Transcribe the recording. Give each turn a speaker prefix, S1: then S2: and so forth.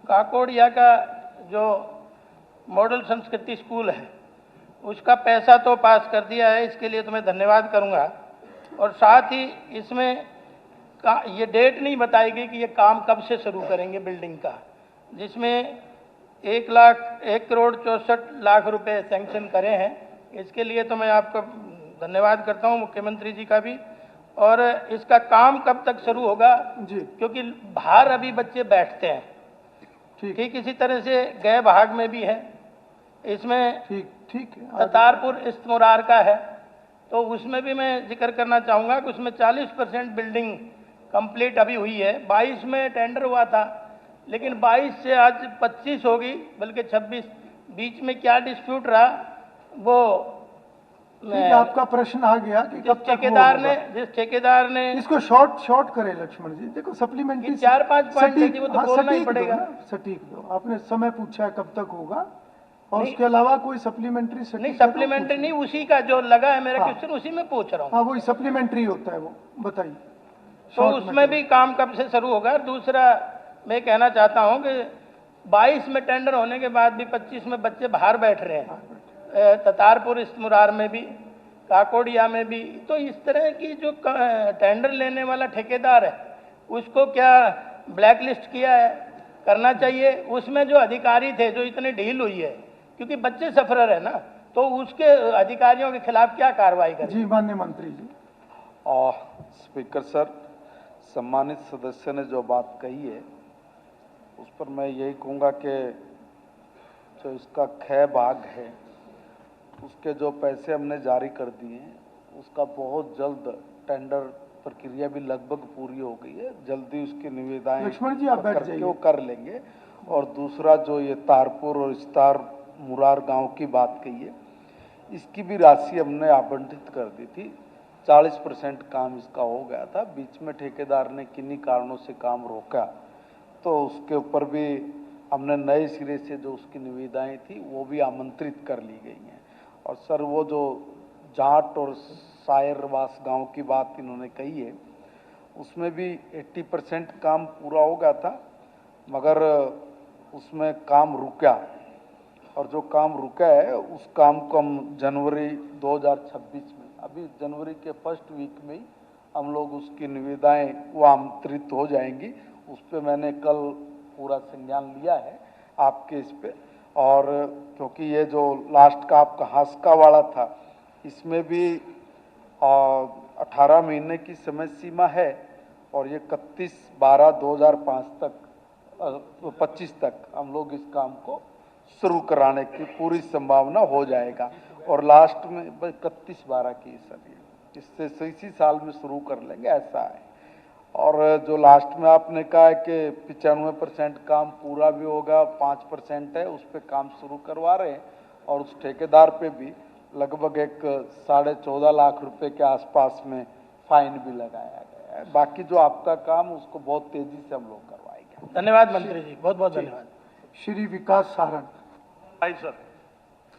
S1: काकोड़िया का जो मॉडल संस्कृति स्कूल है उसका पैसा तो पास कर दिया है, इसके लिए तो मैं धन्यवाद करूंगा। और साथ ही इसमें ये डेट नहीं बताई गई कि ये काम कब से शुरू करेंगे बिल्डिंग का, जिसमें 1,64 लाख रुपए सैंक्शन करे हैं। इसके लिए तो मैं आपका धन्यवाद करता हूं, मुख्यमंत्री जी का भी। और इसका काम कब तक शुरू होगा जी, क्योंकि बाहर अभी बच्चे बैठते हैं। ठीक इसी तरह से गए भाग में भी है, इसमें ठीक है तारपुर इस्तेमार का है, तो उसमें भी मैं जिक्र करना चाहूँगा कि उसमें 40% बिल्डिंग कंप्लीट अभी हुई है। 22 में टेंडर हुआ था, लेकिन 22 से आज 25 होगी, बल्कि 26। बीच में क्या डिस्प्यूट रहा वो
S2: आपका प्रश्न आ गया कि
S1: जिस ठेकेदार ने
S2: इसको शॉर्ट करे लक्ष्मण जी। देखो सप्लीमेंट्री
S1: 4-5 पॉइंट है, वो तो बोलना ही पड़ेगा।
S2: सटीक दो, आपने समय पूछा है कब तक होगा, और उसके अलावा कोई सप्लीमेंट्री
S1: नहीं, सप्लीमेंट्री नहीं, उसी का जो लगा है मेरा क्वेश्चन उसी में पूछ रहा हूँ।
S2: हाँ, वही सप्लीमेंट्री होता है, वो बताइए।
S1: तो उसमें भी काम कब से शुरू होगा। दूसरा मैं कहना चाहता हूँ कि 22 में टेंडर होने के बाद भी 25 में बच्चे बाहर बैठ रहे हैं, तारपुर इस्तेमार में भी, काकोड़िया में भी। तो इस तरह की जो टेंडर लेने वाला ठेकेदार है उसको क्या ब्लैक लिस्ट किया है, करना चाहिए। उसमें जो अधिकारी थे, जो इतनी ढील हुई है, क्योंकि बच्चे सफरर है ना, तो उसके अधिकारियों के खिलाफ क्या कार्रवाई करें।
S2: जी माननीय मंत्री जी।
S3: और स्पीकर सर, सम्मानित सदस्य ने जो बात कही है उस पर मैं यही कहूँगा कि जो इसका ख भाग है उसके जो पैसे हमने जारी कर दिए हैं उसका बहुत जल्द टेंडर प्रक्रिया भी लगभग पूरी हो गई है, जल्दी उसकी निविदाएं
S2: लक्ष्मण जी आप बैठ जाइए,
S3: कर लेंगे। और दूसरा जो ये तारपुर और इस्तेमार गांव की बात कही है, इसकी भी राशि हमने आवंटित कर दी थी। 40% काम इसका हो गया था, बीच में ठेकेदार ने किन्हीं कारणों से काम रोका, तो उसके ऊपर भी हमने नए सिरे से जो उसकी निविदाएं थी वो भी आमंत्रित कर ली गई हैं। और सर, वो जो जाट और सायरवास गांव की बात इन्होंने कही है, उसमें भी 80% काम पूरा हो गया था, मगर उसमें काम रुका, और जो काम रुका है उस काम को हम जनवरी 2026 में, अभी जनवरी के फर्स्ट वीक में ही हम लोग उसकी निविदाएं वो आमंत्रित हो जाएंगी। उस पर मैंने कल पूरा संज्ञान लिया है आपके इस पे। और क्योंकि ये जो लास्ट का आपका हास्का वाला था, इसमें भी 18 महीने की समय सीमा है, और ये 31/12/2005 तक 25 तक हम लोग इस काम को शुरू कराने की पूरी संभावना हो जाएगा। और लास्ट में 31/12 की सर, इससे इसी साल में शुरू कर लेंगे, ऐसा है। और जो लास्ट में आपने कहा है कि 95% काम पूरा भी होगा, 5% है उस पर काम शुरू करवा रहे हैं, और उस ठेकेदार पे भी लगभग एक 14.5 लाख रुपए के आसपास में फाइन भी लगाया गया है। बाकी जो आपका काम उसको बहुत तेजी से हम लोग करवाएंगे।
S1: धन्यवाद मंत्री जी, बहुत बहुत धन्यवाद।
S2: श्री विकास सारण।
S4: भाई सर।